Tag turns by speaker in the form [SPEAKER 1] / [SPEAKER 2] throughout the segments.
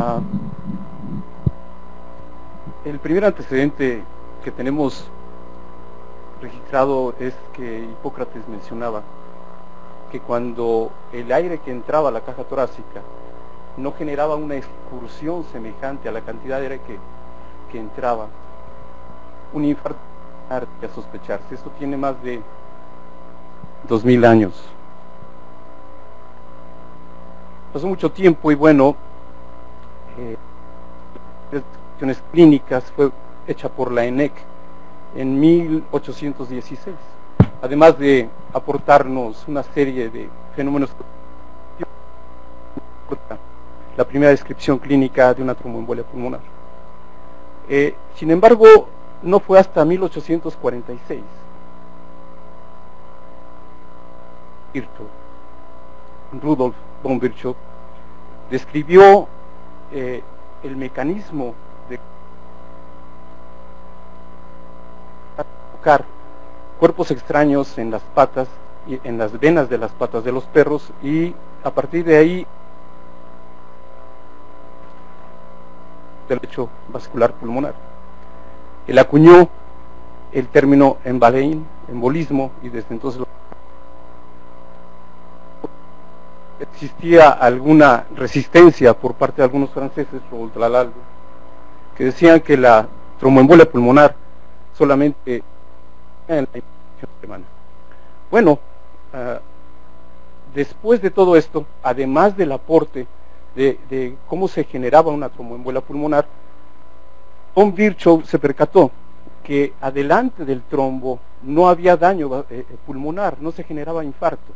[SPEAKER 1] Ah, el primer antecedente que tenemos registrado es que Hipócrates mencionaba que cuando el aire que entraba a la caja torácica no generaba una excursión semejante a la cantidad de aire que entraba, un infarto a sospecharse. Esto tiene más de 2000 años. Pasó mucho tiempo y bueno, las descripciones clínicas fue hecha por la ENEC en 1816, además de aportarnos una serie de fenómenos. La primera descripción clínica de una tromboembolia pulmonar. Sin embargo, no fue hasta 1846. Rudolf von Virchow describió el mecanismo de colocar cuerpos extraños en las patas y en las venas de las patas de los perros, y a partir de ahí del lecho vascular pulmonar. Él acuñó el término embolismo, y desde entonces existía alguna resistencia por parte de algunos franceses, que decían que la tromboembolia pulmonar solamente en la infección alemana. Bueno, después de todo esto, además del aporte de cómo se generaba una tromboembolia pulmonar, von Virchow se percató que adelante del trombo no había daño pulmonar, no se generaba infarto.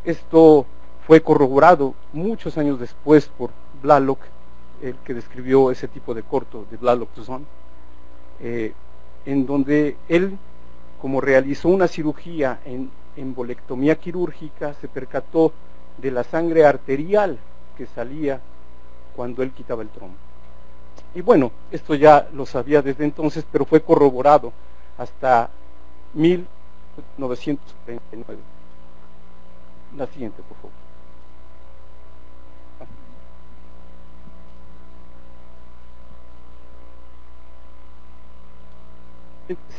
[SPEAKER 1] Esto fue corroborado muchos años después por Blalock, el que describió ese tipo de corto de Blalock-Toussaint, en donde él, como realizó una cirugía en embolectomía quirúrgica, se percató de la sangre arterial que salía cuando él quitaba el trombo. Y bueno, esto ya lo sabía desde entonces, pero fue corroborado hasta 1939. La siguiente, por favor.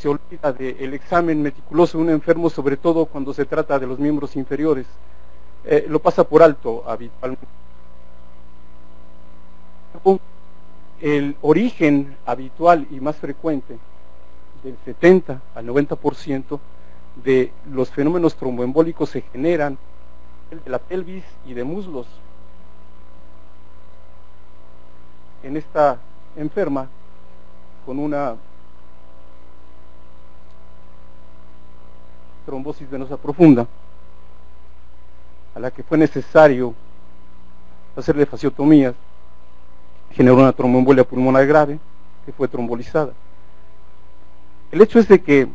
[SPEAKER 1] Se olvida del examen meticuloso de un enfermo, sobre todo cuando se trata de los miembros inferiores. Lo pasa por alto habitualmente. El origen habitual y más frecuente del 70 al 90% de los fenómenos tromboembólicos se generan de la pelvis y de muslos. En esta enferma con una trombosis venosa profunda, a la que fue necesario hacerle fasciotomías, generó una tromboembolia pulmonar grave que fue trombolizada. El hecho es de que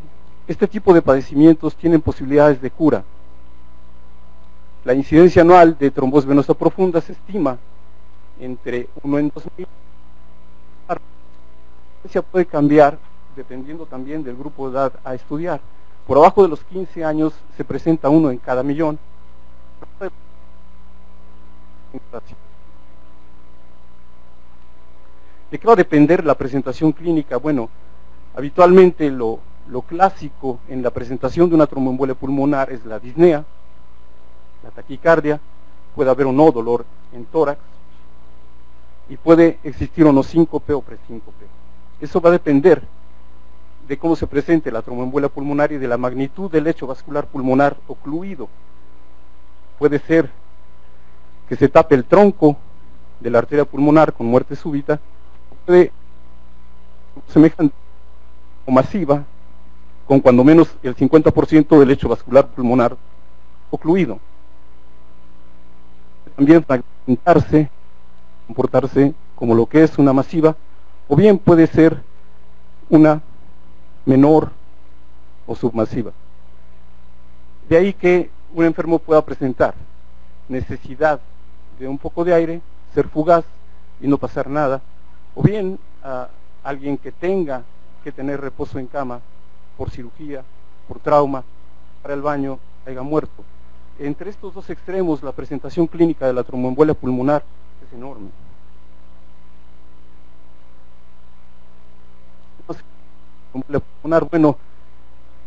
[SPEAKER 1] este tipo de padecimientos tienen posibilidades de cura. La incidencia anual de trombosis venosa profunda se estima entre 1 en 2000. La incidencia puede cambiar dependiendo también del grupo de edad a estudiar. Por abajo de los 15 años se presenta 1 en cada millón. ¿De qué va a depender la presentación clínica? Bueno, habitualmente lo clásico en la presentación de una tromboembolia pulmonar es la disnea, la taquicardia, puede haber o no dolor en tórax, y puede existir o no síncope o presíncope. Eso va a depender de cómo se presente la tromboembolia pulmonar y de la magnitud del lecho vascular pulmonar ocluido. Puede ser que se tape el tronco de la arteria pulmonar con muerte súbita, puede semejante o masiva, con cuando menos el 50% del lecho vascular pulmonar ocluido. También fragmentarse, comportarse como lo que es una masiva, o bien puede ser una menor o submasiva. De ahí que un enfermo pueda presentar necesidad de un poco de aire, ser fugaz y no pasar nada, o bien a alguien que tenga que tener reposo en cama por cirugía, por trauma, para el baño, haya muerto. Entre estos dos extremos, la presentación clínica de la tromboembolia pulmonar es enorme. tromboembolia pulmonar. Bueno,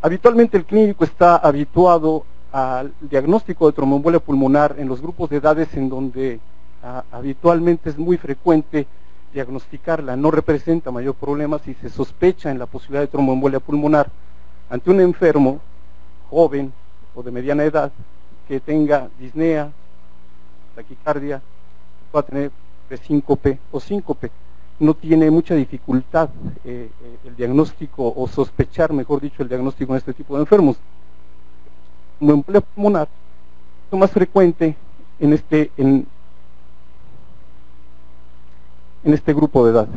[SPEAKER 1] habitualmente el clínico está habituado al diagnóstico de tromboembolia pulmonar en los grupos de edades en donde habitualmente es muy frecuente diagnosticarla, no representa mayor problema si se sospecha en la posibilidad de tromboembolia pulmonar ante un enfermo joven o de mediana edad que tenga disnea, taquicardia, pueda tener presíncope o síncope. No tiene mucha dificultad el diagnóstico, o sospechar, mejor dicho, el diagnóstico en este tipo de enfermos. Tromboembolia pulmonar es más frecuente en este grupo de edad,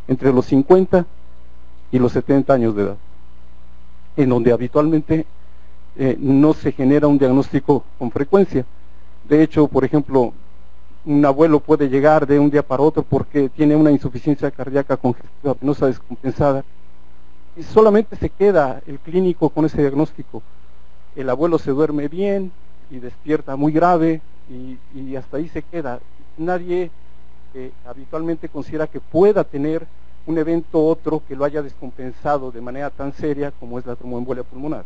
[SPEAKER 1] entre los 50 y los 70 años de edad, en donde habitualmente no se genera un diagnóstico con frecuencia. De hecho, por ejemplo, un abuelo puede llegar de un día para otro porque tiene una insuficiencia cardíaca congestiva venosa descompensada y solamente se queda el clínico con ese diagnóstico. El abuelo se duerme bien y despierta muy grave y hasta ahí se queda. Nadie habitualmente considera que pueda tener un evento otro que lo haya descompensado de manera tan seria como es la tromboembolia pulmonar.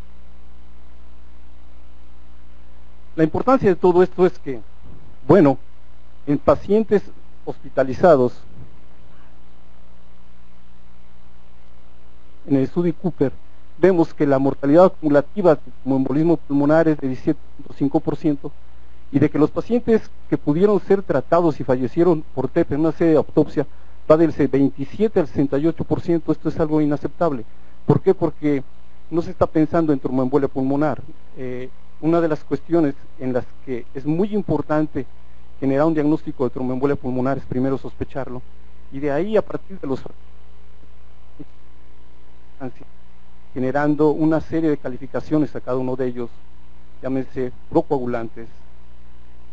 [SPEAKER 1] La importancia de todo esto es que, bueno, en pacientes hospitalizados, en el estudio Cooper, vemos que la mortalidad acumulativa de tromboembolismo pulmonar es de 17.5% y de que los pacientes que pudieron ser tratados y fallecieron por TEP en una serie de autopsia va del 27 al 68%. Esto es algo inaceptable. ¿Por qué? Porque no se está pensando en tromboembolia pulmonar. Una de las cuestiones en las que es muy importante generar un diagnóstico de tromboembolia pulmonar es primero sospecharlo, y de ahí, a partir de los generando una serie de calificaciones a cada uno de ellos, llámense procoagulantes,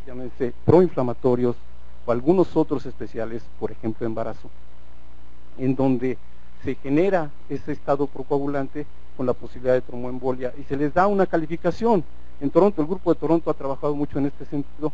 [SPEAKER 1] llámense proinflamatorios o algunos otros especiales, por ejemplo embarazo, en donde se genera ese estado procoagulante con la posibilidad de tromboembolia y se les da una calificación. En Toronto, el grupo de Toronto ha trabajado mucho en este sentido,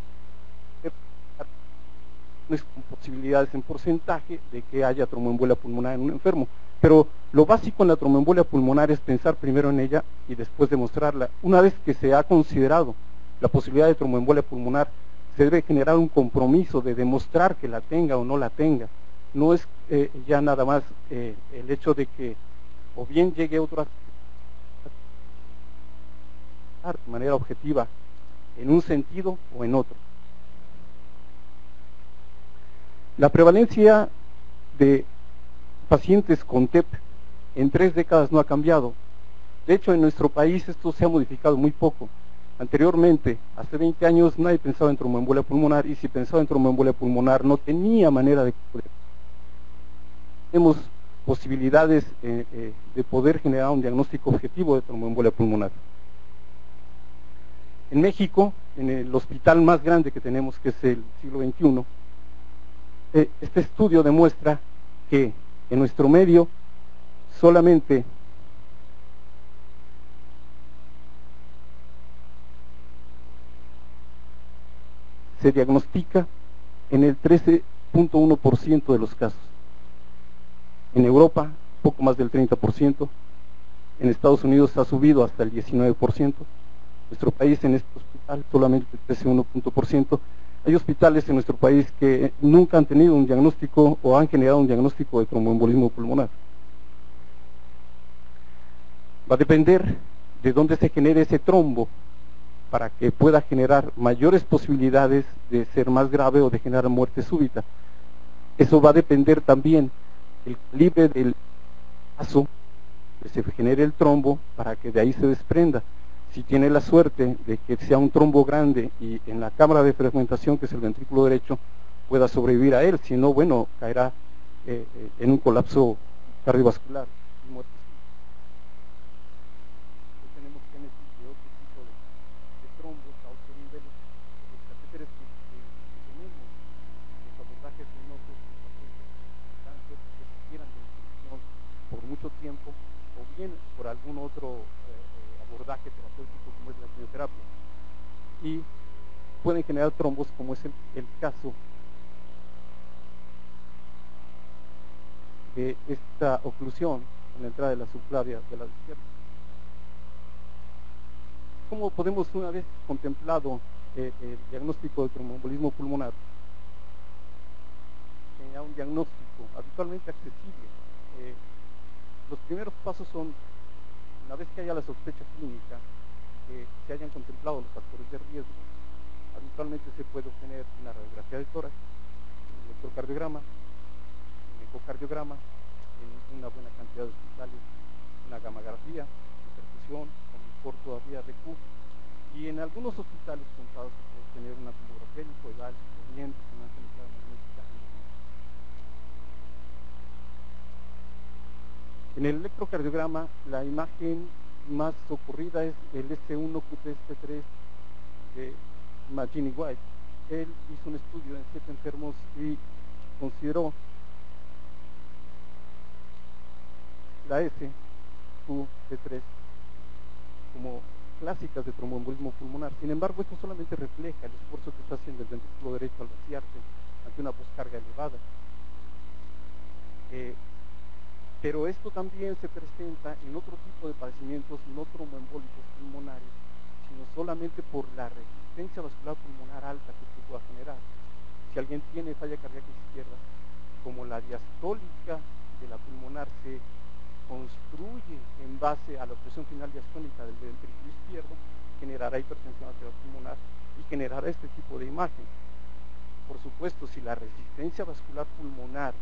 [SPEAKER 1] con posibilidades en porcentaje de que haya tromboembolia pulmonar en un enfermo. Pero lo básico en la tromboembolia pulmonar es pensar primero en ella y después demostrarla. Una vez que se ha considerado la posibilidad de tromboembolia pulmonar, se debe generar un compromiso de demostrar que la tenga o no la tenga. No es ya nada más el hecho de que o bien llegue otro de manera objetiva en un sentido o en otro. La prevalencia de pacientes con TEP en 3 décadas no ha cambiado. De hecho, en nuestro país esto se ha modificado muy poco. Anteriormente, hace 20 años, nadie pensaba en tromboembolia pulmonar, y si pensaba en tromboembolia pulmonar no tenía manera de poder. Tenemos posibilidades de poder generar un diagnóstico objetivo de tromboembolia pulmonar. En México, en el hospital más grande que tenemos, que es el siglo XXI, este estudio demuestra que en nuestro medio solamente se diagnostica en el 13.1% de los casos. En Europa, poco más del 30%. En Estados Unidos ha subido hasta el 19%. Nuestro país, en este hospital, solamente el 13.1%. Hay hospitales en nuestro país que nunca han tenido un diagnóstico o han generado un diagnóstico de tromboembolismo pulmonar. Va a depender de dónde se genere ese trombo para que pueda generar mayores posibilidades de ser más grave o de generar muerte súbita. Eso va a depender también del calibre del vaso que se genere el trombo para que de ahí se desprenda. Si tiene la suerte de que sea un trombo grande y en la cámara de fragmentación, que es el ventrículo derecho, pueda sobrevivir a él, si no, bueno, caerá en un colapso cardiovascular y muerte. Tenemos génesis de otro tipo de trombos a otro nivel. Los catéteres que tenemos, los abordajes venosos, que se requieran de infusión por mucho tiempo, o bien por algún otro abordaje terapéutico como es la quimioterapia, y pueden generar trombos, como es el caso de esta oclusión en la entrada de la subclavia de la izquierda. ¿Cómo podemos, una vez contemplado el diagnóstico de tromboembolismo pulmonar, a un diagnóstico habitualmente accesible? Los primeros pasos son, una vez que haya la sospecha clínica, que se hayan contemplado los factores de riesgo, habitualmente se puede obtener una radiografía de tórax, un electrocardiograma, un ecocardiograma, en una buena cantidad de hospitales, una gamografía, una perfusión, con mejor todavía RQ, y en algunos hospitales contados se puede obtener una tomografía lipoidal o bien resonancia magnética. En el electrocardiograma, la imagen más ocurrida es el S1-QTST3 de Magini White. Él hizo un estudio en 7 enfermos y consideró la S-QT3 como clásicas de tromboembolismo pulmonar. Sin embargo, esto solamente refleja el esfuerzo que está haciendo el ventrículo derecho al vaciarse ante una poscarga elevada. Pero esto también se presenta en otro tipo de padecimientos no tromboembólicos pulmonares, sino solamente por la resistencia vascular pulmonar alta que se pueda generar. Si alguien tiene falla cardíaca izquierda, como la diastólica de la pulmonar se construye en base a la presión final diastólica del ventrículo izquierdo, generará hipertensión arterial pulmonar y generará este tipo de imagen. Por supuesto, si la resistencia vascular pulmonar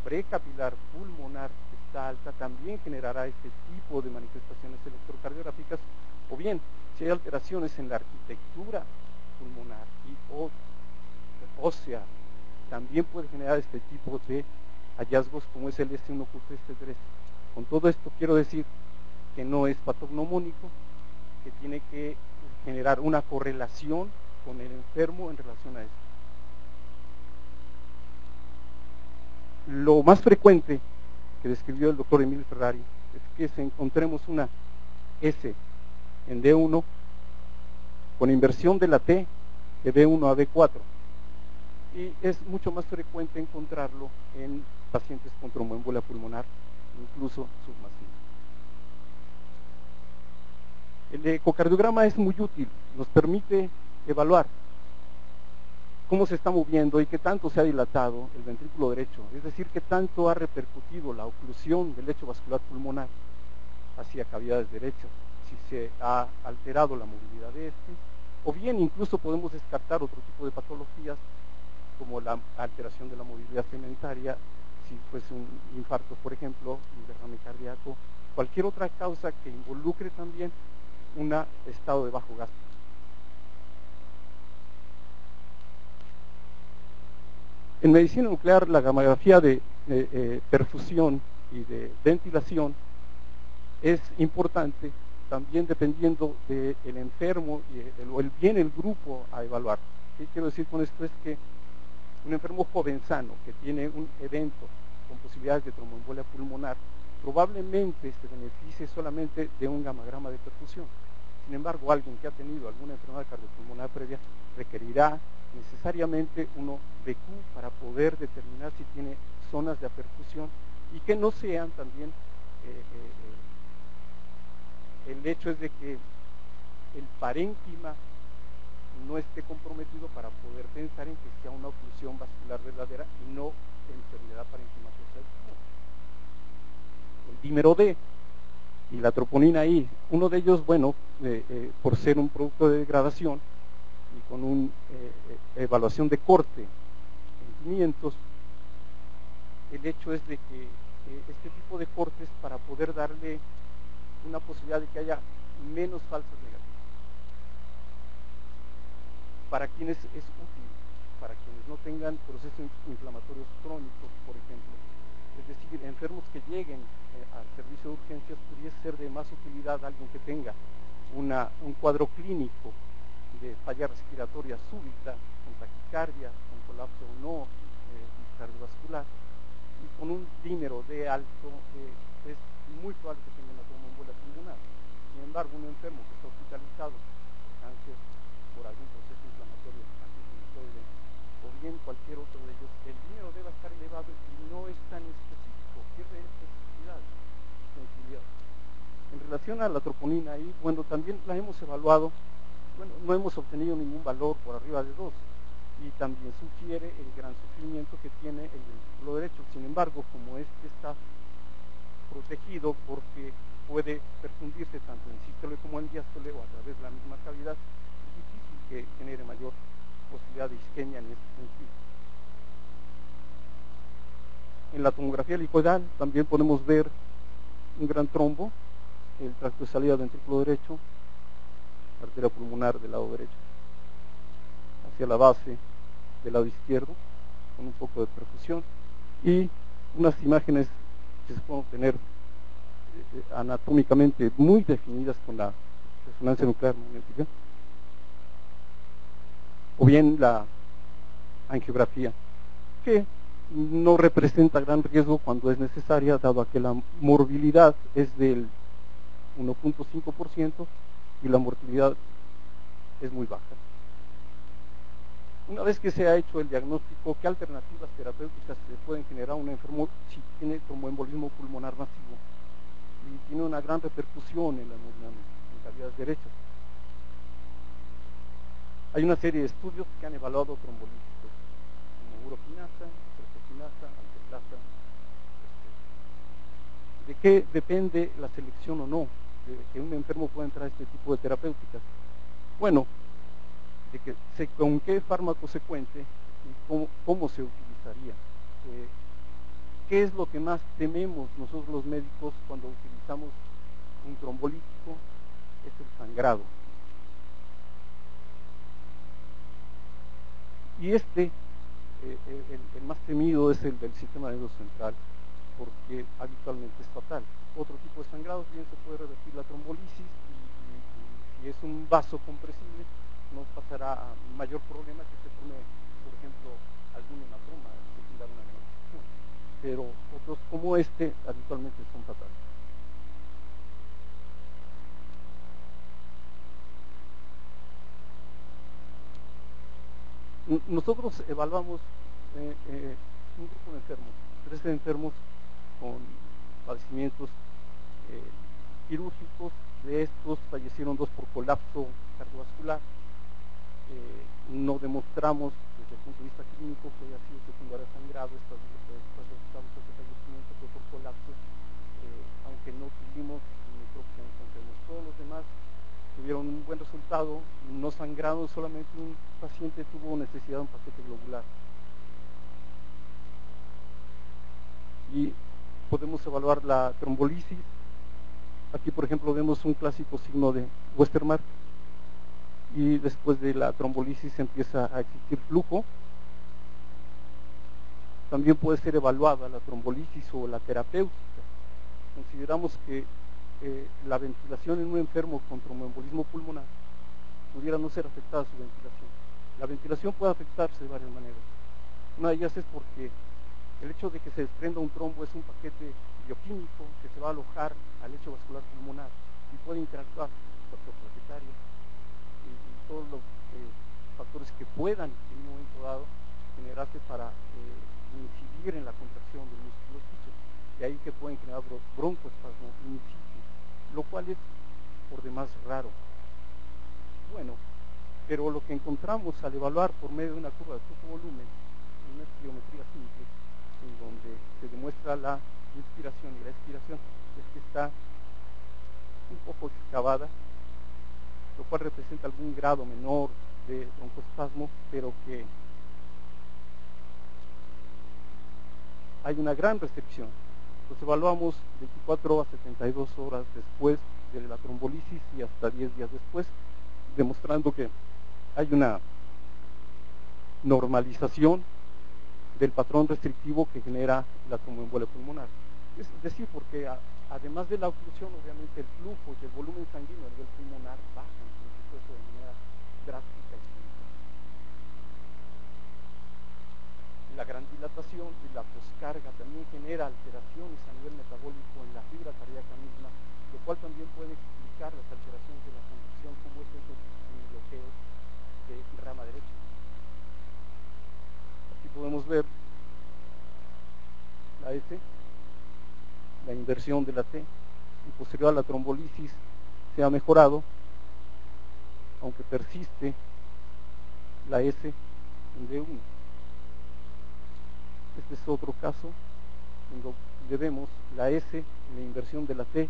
[SPEAKER 1] precapilar pulmonar está alta, también generará este tipo de manifestaciones electrocardiográficas, o bien, si hay alteraciones en la arquitectura pulmonar y ósea, también puede generar este tipo de hallazgos como es el S1-QTST3. Con todo esto quiero decir que no es patognomónico, que tiene que generar una correlación con el enfermo en relación a esto. Lo más frecuente que describió el doctor Emil Ferrari es que encontremos una S en D1 con inversión de la T de B1 a B4, y es mucho más frecuente encontrarlo en pacientes con tromboembolia pulmonar, incluso submasiva. El ecocardiograma es muy útil, nos permite evaluar cómo se está moviendo y qué tanto se ha dilatado el ventrículo derecho, es decir, qué tanto ha repercutido la oclusión del lecho vascular pulmonar hacia cavidades derechas, si se ha alterado la movilidad de este, o bien incluso podemos descartar otro tipo de patologías como la alteración de la movilidad segmentaria, si fuese un infarto, por ejemplo, un derrame cardíaco, cualquier otra causa que involucre también un estado de bajo gasto. En medicina nuclear, la gamografía de perfusión y de ventilación es importante, también dependiendo del enfermo y el grupo a evaluar. ¿Qué quiero decir con esto? Es que un enfermo joven sano que tiene un evento con posibilidades de tromboembolia pulmonar probablemente se beneficie solamente de un gamograma de perfusión. Sin embargo, alguien que ha tenido alguna enfermedad cardiopulmonar previa requerirá necesariamente uno BQ para poder determinar si tiene zonas de aperfusión y que no sean también, el hecho es de que el parénquima no esté comprometido para poder pensar en que sea una oclusión vascular verdadera y no enfermedad parenquimatosa del pulmón. El dímero D y la troponina I, uno de ellos, bueno, por ser un producto de degradación y con una evaluación de corte en 500, el hecho es de que este tipo de cortes, para poder darle una posibilidad de que haya menos falsas negativas, para quienes es útil, para quienes no tengan procesos inflamatorios crónicos, por ejemplo, es decir, enfermos que lleguen al servicio de urgencias, podría ser de más utilidad alguien que tenga un cuadro clínico de falla respiratoria súbita, con taquicardia, con colapso o no cardiovascular, y con un dímero D alto, es muy probable que tenga una tromboembolia pulmonar. Sin embargo, un enfermo que está hospitalizado por cáncer, por algún proceso inflamatorio antiinflamatorio, o bien cualquier otro de ellos, el dímero D va a estar elevado y no es tan específico, pierde especificidad. menciona la troponina ahí, bueno, también la hemos evaluado, bueno, no hemos obtenido ningún valor por arriba de 2, y también sugiere el gran sufrimiento que tiene el ventrículo derecho. Sin embargo, como este está protegido porque puede perfundirse tanto en sístole como en diástole o a través de la misma cavidad, es difícil que genere mayor posibilidad de isquemia en este sentido. En la tomografía helicoidal también podemos ver un gran trombo, el tracto de salida del ventrículo derecho, arteria pulmonar del lado derecho, hacia la base del lado izquierdo, con un poco de perfusión, y unas imágenes que se pueden obtener anatómicamente muy definidas con la resonancia nuclear magnética, o bien la angiografía, que no representa gran riesgo cuando es necesaria, dado que la morbilidad es del 1.5% y la mortalidad es muy baja. Una vez que se ha hecho el diagnóstico, ¿qué alternativas terapéuticas se pueden generar a un enfermo si tiene tromboembolismo pulmonar masivo? Y tiene una gran repercusión en la hemodinamia, en cavidades derechas. Hay una serie de estudios que han evaluado trombolíticos, como uroquinasa, trifosfinasa, alteplasa. ¿De qué depende la selección o no de que un enfermo pueda entrar a este tipo de terapéuticas? Bueno, de que con qué fármaco se cuente y cómo se utilizaría. ¿Qué es lo que más tememos nosotros los médicos cuando utilizamos un trombolítico? Es el sangrado. Y el más temido es el del sistema nervioso central, porque habitualmente es fatal. Otro tipo de sangrados bien se puede revertir la trombolisis y si es un vaso compresible no pasará a mayor problema que se tome, por ejemplo, algún hematoma secundario a una hematoxina. Pero otros como este habitualmente son fatales. Nosotros evaluamos un grupo de enfermos, 13 enfermos con padecimientos quirúrgicos. De estos fallecieron 2 por colapso cardiovascular. No demostramos desde el punto de vista clínico que haya sido secundario sangrado estas causas de fallecimiento fue por colapso, aunque no tuvimos microopción enfermos. Todos los demás tuvieron un buen resultado, no sangraron, solamente un paciente tuvo necesidad de un paquete globular. Y podemos evaluar la trombolisis. Aquí, por ejemplo, vemos un clásico signo de Westermarck, y después de la trombolisis empieza a existir flujo. También puede ser evaluada la trombolisis o la terapéutica. Consideramos que la ventilación en un enfermo con tromboembolismo pulmonar pudiera no ser afectada su ventilación. La ventilación puede afectarse de varias maneras. Una de ellas es porque el hecho de que se desprenda un trombo es un paquete bioquímico que se va a alojar al lecho vascular pulmonar y puede interactuar con factor plaquetario y todos los factores que puedan en un momento dado generarse para incidir en la contracción del músculo sucho. De ahí que pueden generar broncoespasmo in situ, lo cual es por demás raro. Bueno, pero lo que encontramos al evaluar por medio de una curva de flujo-volumen, una geometría simple, en donde se demuestra la inspiración y la expiración, es que está un poco excavada, lo cual representa algún grado menor de broncoespasmo, pero que hay una gran restricción. Los evaluamos 24 a 72 horas después de la trombolisis y hasta 10 días después, demostrando que hay una normalización del patrón restrictivo que genera la tromboembolia pulmonar. Es decir, porque además de la oclusión, obviamente el flujo y el volumen sanguíneo a nivel pulmonar bajan, por supuesto, de manera drástica y crítica. La gran dilatación y la poscarga también genera alteraciones a nivel metabólico en la fibra cardíaca misma, lo cual también puede explicar las alteraciones de la conducción, como es esos bloqueos de rama derecha. Aquí podemos ver la S, la inversión de la T, y posterior a la trombolisis se ha mejorado, aunque persiste la S en D1. Este es otro caso en donde vemos la S en la inversión de la T,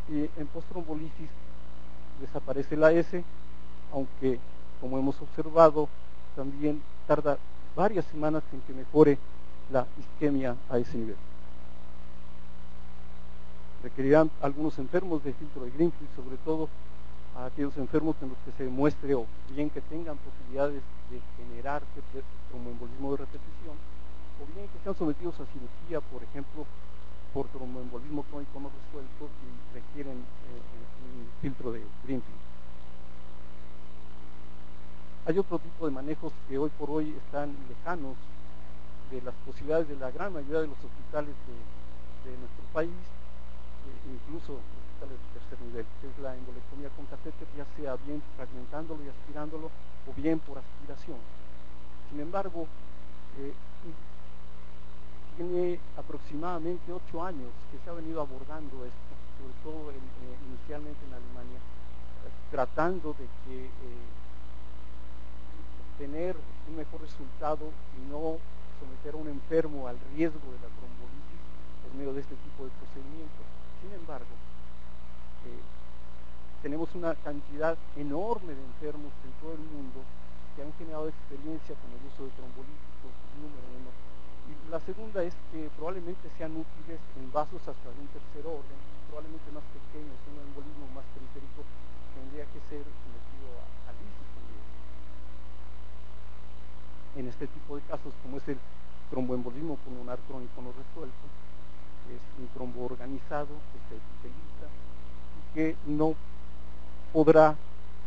[SPEAKER 1] y en postrombolisis desaparece la S, aunque como hemos observado también tarda varias semanas en que mejore la isquemia a ese nivel. Requerirán algunos enfermos de filtro de Greenfield, sobre todo a aquellos enfermos en los que se demuestre o bien que tengan posibilidades de generar tromboembolismo de repetición, o bien que sean sometidos a cirugía, por ejemplo, por tromboembolismo crónico no resuelto y requieren un filtro de Greenfield. Hay otro tipo de manejos que hoy por hoy están lejanos de las posibilidades de la gran mayoría de los hospitales de nuestro país, incluso hospitales de tercer nivel, que es la embolectomía con catéter, ya sea bien fragmentándolo y aspirándolo o bien por aspiración. Sin embargo, tiene aproximadamente 8 años que se ha venido abordando esto, sobre todo inicialmente en Alemania, tratando de que obtener un mejor resultado y no someter a un enfermo al riesgo de la trombolisis por medio de este tipo de procedimientos. Sin embargo, tenemos una cantidad enorme de enfermos en todo el mundo que han generado experiencia con el uso de trombolíticos, número uno. Y la segunda es que probablemente sean útiles en vasos hasta de un tercer orden, probablemente más pequeños, un embolismo más periférico tendría que ser sometido a lisis también. En este tipo de casos, como es el tromboembolismo pulmonar crónico no resuelto, es un trombo organizado que se epiteliza y que no podrá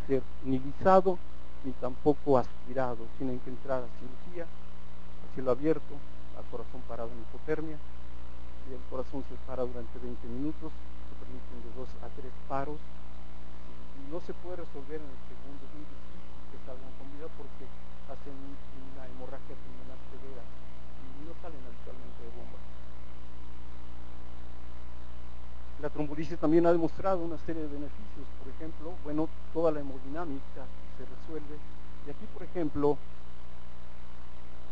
[SPEAKER 1] ser ni lisado ni tampoco aspirado. Tienen que entrar a cirugía, a cielo abierto, a corazón parado en hipotermia, y el corazón se para durante 20 minutos, se permiten de 2 a 3 paros. No se puede resolver en el segundo, es muy difícil que salgan con vida porque hacen una hemorragia pulmonar severa y no salen habitualmente de bomba. La trombolisis también ha demostrado una serie de beneficios, por ejemplo, bueno, toda la hemodinámica se resuelve, y aquí, por ejemplo,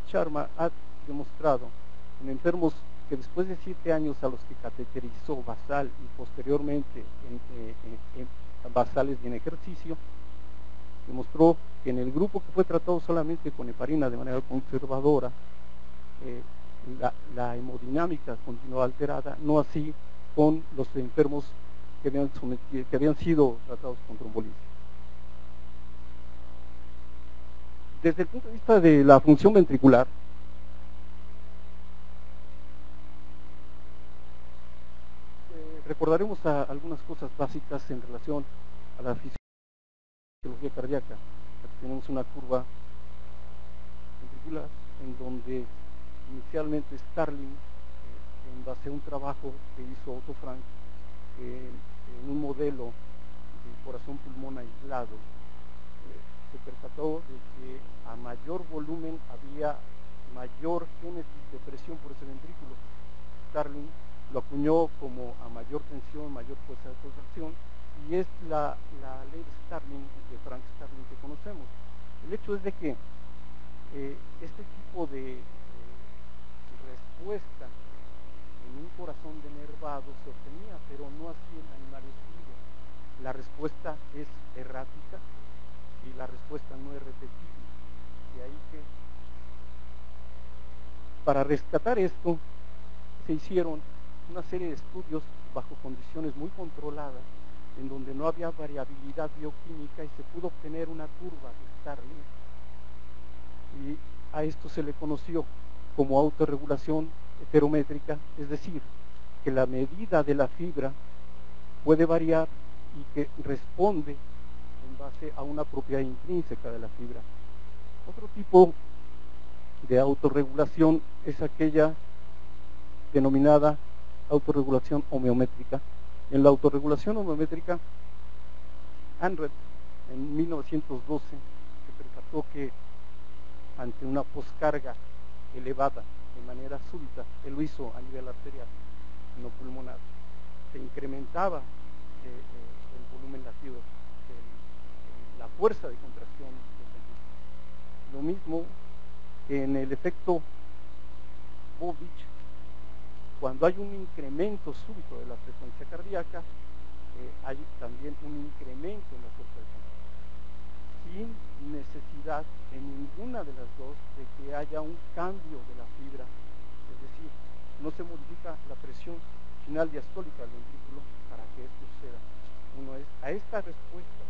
[SPEAKER 1] Sharma ha demostrado en enfermos que después de 7 años a los que cateterizó basal y posteriormente en basales y en ejercicio, demostró que en el grupo que fue tratado solamente con heparina de manera conservadora, la hemodinámica continuó alterada, no así con los enfermos que habían sido tratados con trombolisis. Desde el punto de vista de la función ventricular, recordaremos algunas cosas básicas en relación a la fisiología cardíaca. Aquí tenemos una curva ventricular en donde inicialmente Starling, en base a un trabajo que hizo Otto Frank en un modelo de corazón pulmón aislado, se percató de que a mayor volumen había mayor génesis de presión por ese ventrículo. Starling lo acuñó como a mayor tensión, mayor fuerza de contracción, y es la ley de Starling, de Frank Starling, que conocemos. El hecho es de que este tipo de respuesta en un corazón denervado se obtenía, pero no así en animales vivos. La respuesta es errática y la respuesta no es repetible. De ahí que para rescatar esto se hicieron una serie de estudios bajo condiciones muy controladas, en donde no había variabilidad bioquímica y se pudo obtener una curva de Starling, y a esto se le conoció como autorregulación heterométrica, es decir, que la medida de la fibra puede variar y que responde en base a una propiedad intrínseca de la fibra. Otro tipo de autorregulación es aquella denominada autorregulación homeométrica. En la autorregulación homeométrica, Andret en 1912 se percató que ante una poscarga elevada de manera súbita, él lo hizo a nivel arterial, no pulmonar, se incrementaba el volumen latido, la fuerza de contracción del ventrículo. Lo mismo en el efecto Bovich, cuando hay un incremento súbito de la frecuencia cardíaca, hay también un incremento en la fuerza de contracción, sin necesidad en ninguna de las dos de que haya un cambio de la fibra, es decir, no se modifica la presión final diastólica del ventrículo para que esto suceda. Uno es, a esta respuesta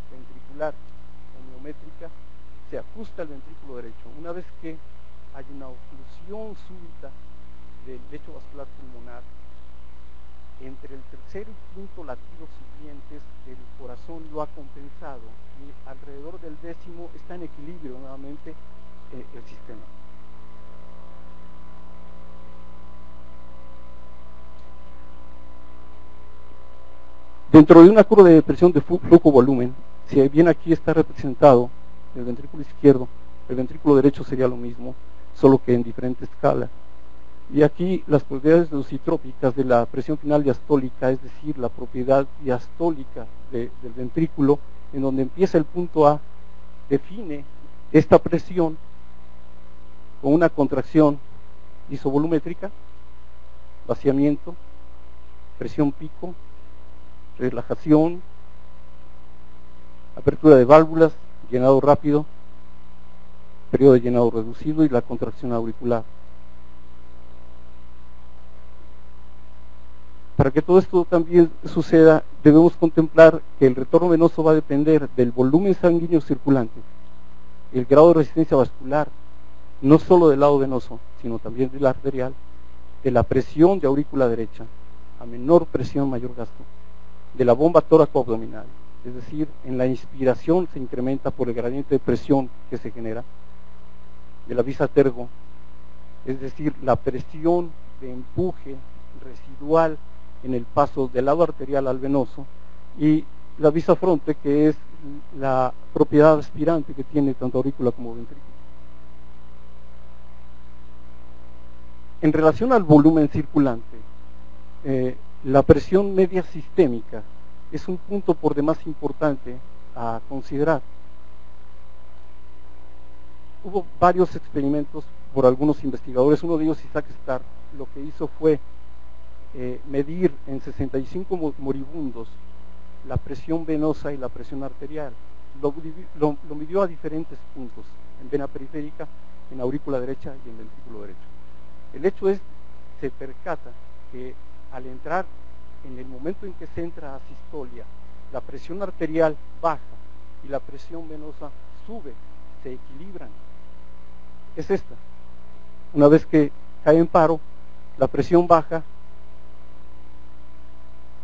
[SPEAKER 1] ventricular homeométrica se ajusta el ventrículo derecho. Una vez que hay una oclusión súbita del lecho vascular pulmonar, entre el tercer y quinto latido siguientes el corazón lo ha compensado y alrededor del 10º está en equilibrio nuevamente el sistema. Dentro de una curva de presión de flujo-volumen, si bien aquí está representado el ventrículo izquierdo, el ventrículo derecho sería lo mismo, solo que en diferente escala. Y aquí las propiedades dositrópicas de la presión final diastólica, es decir, la propiedad diastólica del ventrículo, en donde empieza el punto A, define esta presión con una contracción isovolumétrica, vaciamiento, presión pico, relajación, apertura de válvulas, llenado rápido, periodo de llenado reducido y la contracción auricular. Para que todo esto también suceda, debemos contemplar que el retorno venoso va a depender del volumen sanguíneo circulante, el grado de resistencia vascular, no solo del lado venoso, sino también del arterial, de la presión de aurícula derecha, a menor presión, mayor gasto, de la bomba tóraco-abdominal, es decir, en la inspiración se incrementa por el gradiente de presión que se genera, de la visa tergo, es decir, la presión de empuje residual en el paso del lado arterial al venoso, y la visa fronte, que es la propiedad aspirante que tiene tanto aurícula como ventrículo. En relación al volumen circulante, la presión media sistémica es un punto por demás importante a considerar. Hubo varios experimentos por algunos investigadores, uno de ellos Isaac Starr, lo que hizo fue medir en 65 moribundos la presión venosa y la presión arterial. Lo midió a diferentes puntos, en vena periférica, en aurícula derecha y en ventrículo derecho. El hecho es, se percata que al entrar, en el momento en que se entra a sistolia, la presión arterial baja y la presión venosa sube, se equilibran. Es esta. Una vez que cae en paro, la presión baja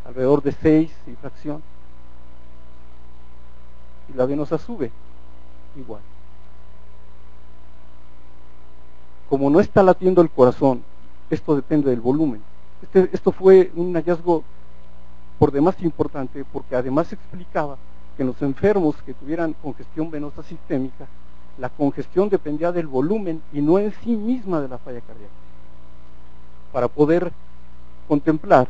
[SPEAKER 1] alrededor de 6 y fracción, y la venosa sube igual. Como no está latiendo el corazón, esto depende del volumen. Esto fue un hallazgo por demás importante, porque además explicaba que en los enfermos que tuvieran congestión venosa sistémica, la congestión dependía del volumen y no en sí misma de la falla cardíaca. Para poder contemplar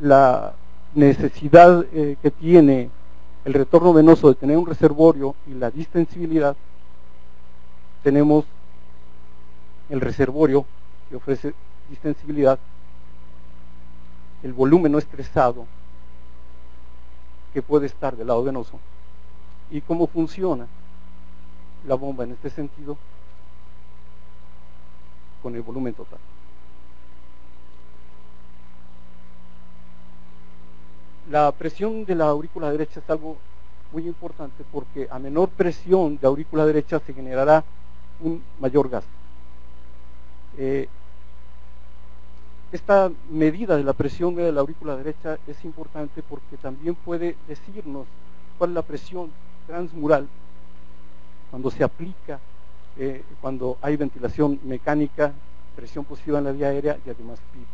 [SPEAKER 1] la necesidad que tiene el retorno venoso de tener un reservorio y la distensibilidad, tenemos el reservorio que ofrece distensibilidad, el volumen no estresado que puede estar del lado venoso, y cómo funciona la bomba en este sentido con el volumen total. La presión de la aurícula derecha es algo muy importante, porque a menor presión de aurícula derecha se generará un mayor gasto. Esta medida de la presión media de la aurícula derecha es importante porque también puede decirnos cuál es la presión transmural cuando se aplica, cuando hay ventilación mecánica, presión positiva en la vía aérea y además PIB.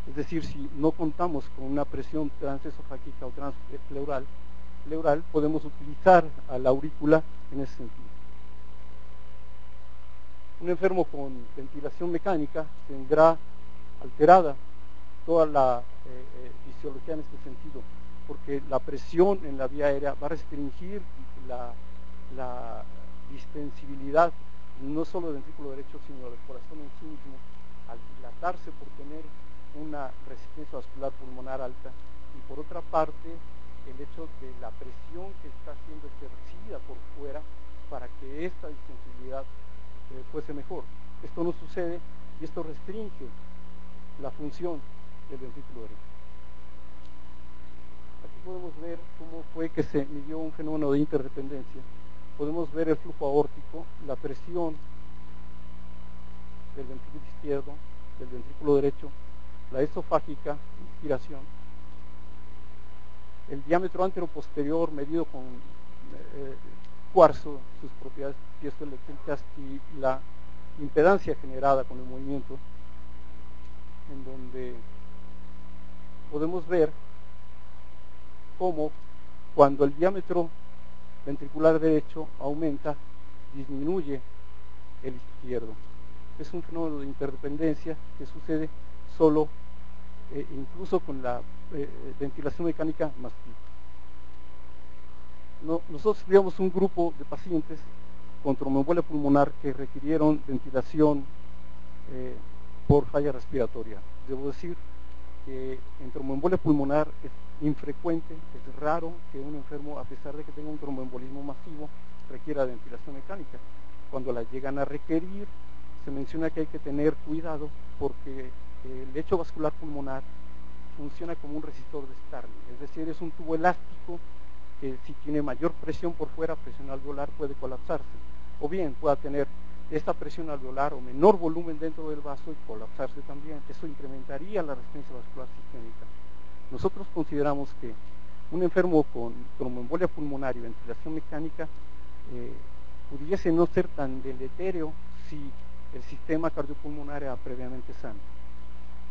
[SPEAKER 1] Es decir, si no contamos con una presión transesofágica o transpleural, podemos utilizar a la aurícula en ese sentido. Un enfermo con ventilación mecánica tendrá alterada toda la fisiología en este sentido, porque la presión en la vía aérea va a restringir la distensibilidad, no solo del ventrículo derecho, sino del corazón en sí mismo, al dilatarse por tener una resistencia vascular pulmonar alta, y por otra parte, el hecho de la presión que está siendo ejercida por fuera para que esta distensibilidad fuese mejor. Esto no sucede y esto restringe la función del ventrículo derecho. Aquí podemos ver cómo fue que se midió un fenómeno de interdependencia. Podemos ver el flujo aórtico, la presión del ventrículo izquierdo, del ventrículo derecho, la esofágica, inspiración, el diámetro antero-posterior medido con cuarzo, sus propiedades piezoeléctricas, y la impedancia generada con el movimiento, en donde podemos ver cómo cuando el diámetro ventricular derecho aumenta, disminuye el izquierdo. Es un fenómeno de interdependencia que sucede solo, incluso con la ventilación mecánica más no, nosotros estudiamos un grupo de pacientes con tromboembolia pulmonar que requirieron ventilación por falla respiratoria. Debo decir que en tromboembolia pulmonar es infrecuente, es raro que un enfermo, a pesar de que tenga un tromboembolismo masivo, requiera de ventilación mecánica. Cuando la llegan a requerir, se menciona que hay que tener cuidado porque el lecho vascular pulmonar funciona como un resistor de Starling, es decir, es un tubo elástico que si tiene mayor presión por fuera, presión alveolar, puede colapsarse, o bien pueda tener esta presión alveolar o menor volumen dentro del vaso y colapsarse también. Eso incrementaría la resistencia vascular sistémica. Nosotros consideramos que un enfermo con tromboembolia pulmonar y ventilación mecánica pudiese no ser tan deletéreo si el sistema cardiopulmonar era previamente sano.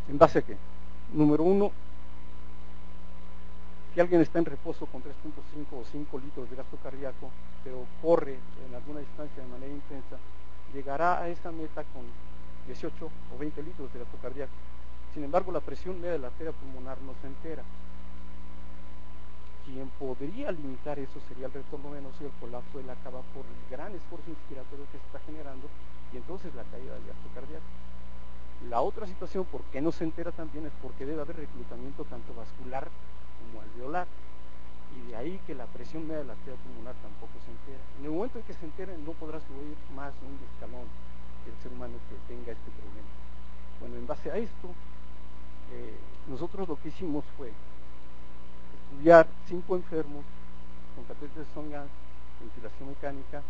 [SPEAKER 1] ¿En base a qué? Número uno, si alguien está en reposo con 3.5 o 5 litros de gasto cardíaco, pero corre en alguna distancia de manera intensa, llegará a esa meta con 18 o 20 litros de gasto cardíaco. Sin embargo, la presión media de la arteria pulmonar no se entera. Quien podría limitar eso sería el retorno venoso y el colapso de la cava por el gran esfuerzo inspiratorio que se está generando, y entonces la caída del gasto cardíaco. La otra situación, por qué no se entera también, es porque debe haber reclutamiento tanto vascular como alveolar, y de ahí que la presión media de la arteria pulmonar tampoco se entera. En el momento en que se entere, no podrá subir más un escalón el ser humano que tenga este problema. Bueno, en base a esto, nosotros lo que hicimos fue estudiar 5 enfermos con catéter de Song-Ganz, ventilación mecánica,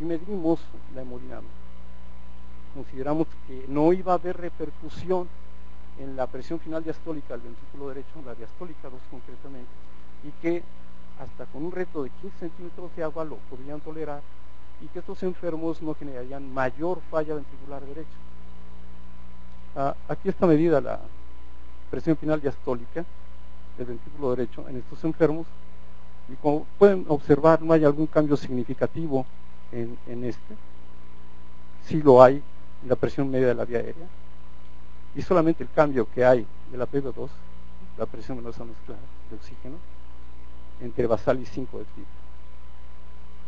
[SPEAKER 1] y medimos la hemodinámica. Consideramos que no iba a haber repercusión en la presión final diastólica del ventrículo derecho, la diastólica 2 concretamente, y que hasta con un reto de 15 centímetros de agua lo podrían tolerar, y que estos enfermos no generarían mayor falla ventricular derecha. Aquí está medida la presión final diastólica del ventrículo derecho en estos enfermos, y como pueden observar, no hay algún cambio significativo en este. Sí lo hay en la presión media de la vía aérea, y solamente el cambio que hay de la PV2, la presión venosa mezclada de oxígeno, entre basal y 5 de triple.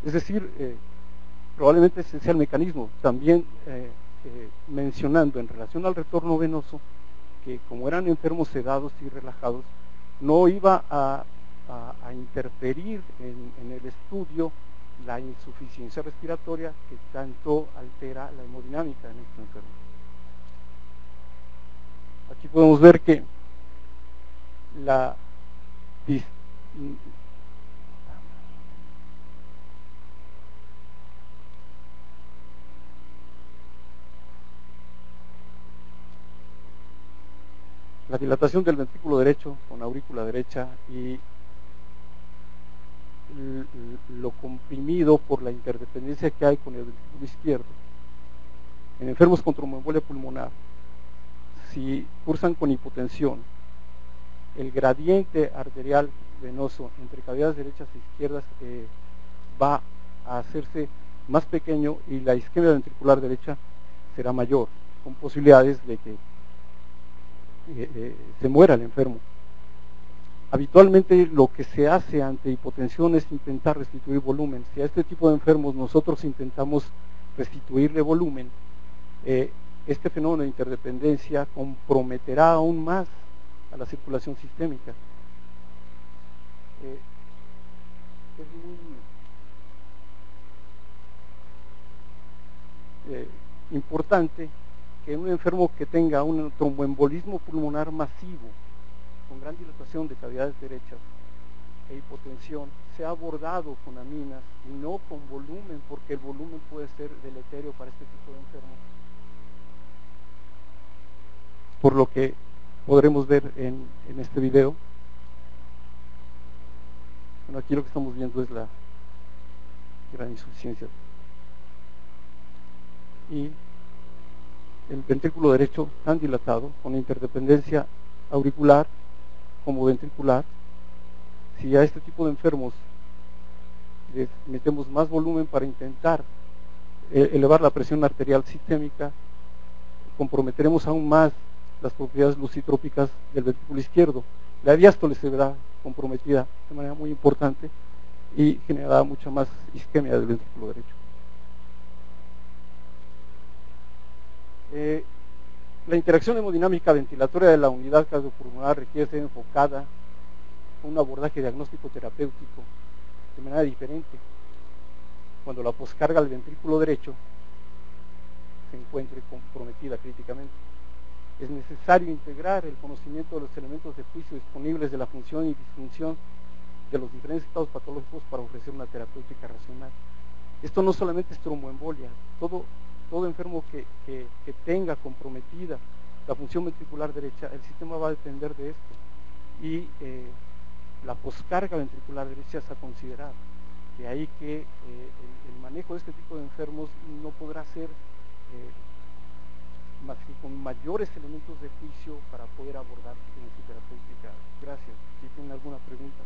[SPEAKER 1] Es decir, probablemente ese sea el mecanismo. También mencionando en relación al retorno venoso, que como eran enfermos sedados y relajados, no iba a interferir en el estudio la insuficiencia respiratoria que tanto altera la hemodinámica en estos enfermos. Aquí podemos ver que la dilatación del ventrículo derecho con aurícula derecha y lo comprimido por la interdependencia que hay con el ventrículo izquierdo. En enfermos con tromboembolia pulmonar, si cursan con hipotensión, el gradiente arterial venoso entre cavidades derechas e izquierdas va a hacerse más pequeño y la isquemia ventricular derecha será mayor, con posibilidades de que se muera el enfermo. Habitualmente lo que se hace ante hipotensión es intentar restituir volumen. Si a este tipo de enfermos nosotros intentamos restituirle volumen, este fenómeno de interdependencia comprometerá aún más a la circulación sistémica. Es muy importante que un enfermo que tenga un tromboembolismo pulmonar masivo, con gran dilatación de cavidades derechas e hipotensión, sea abordado con aminas y no con volumen, porque el volumen puede ser deleterio para este tipo de enfermos. Por lo que podremos ver en este video. Bueno, aquí lo que estamos viendo es la gran insuficiencia. Y el ventrículo derecho tan dilatado, con interdependencia auricular como ventricular. Si a este tipo de enfermos les metemos más volumen para intentar elevar la presión arterial sistémica, comprometeremos aún más las propiedades lucitrópicas del ventrículo izquierdo. La diástole se verá comprometida de manera muy importante y generará mucha más isquemia del ventrículo derecho. La interacción hemodinámica ventilatoria de la unidad cardiopulmonar requiere ser enfocada con un abordaje diagnóstico terapéutico de manera diferente cuando la poscarga del ventrículo derecho se encuentre comprometida críticamente. Es necesario integrar el conocimiento de los elementos de juicio disponibles de la función y disfunción de los diferentes estados patológicos para ofrecer una terapéutica racional. Esto no solamente es tromboembolia, todo enfermo que tenga comprometida la función ventricular derecha, el sistema va a depender de esto. Y la poscarga ventricular derecha es a considerar. De ahí que el manejo de este tipo de enfermos no podrá ser más que con mayores elementos de juicio para poder abordar en su terapéutica. Gracias. Si tienen alguna pregunta.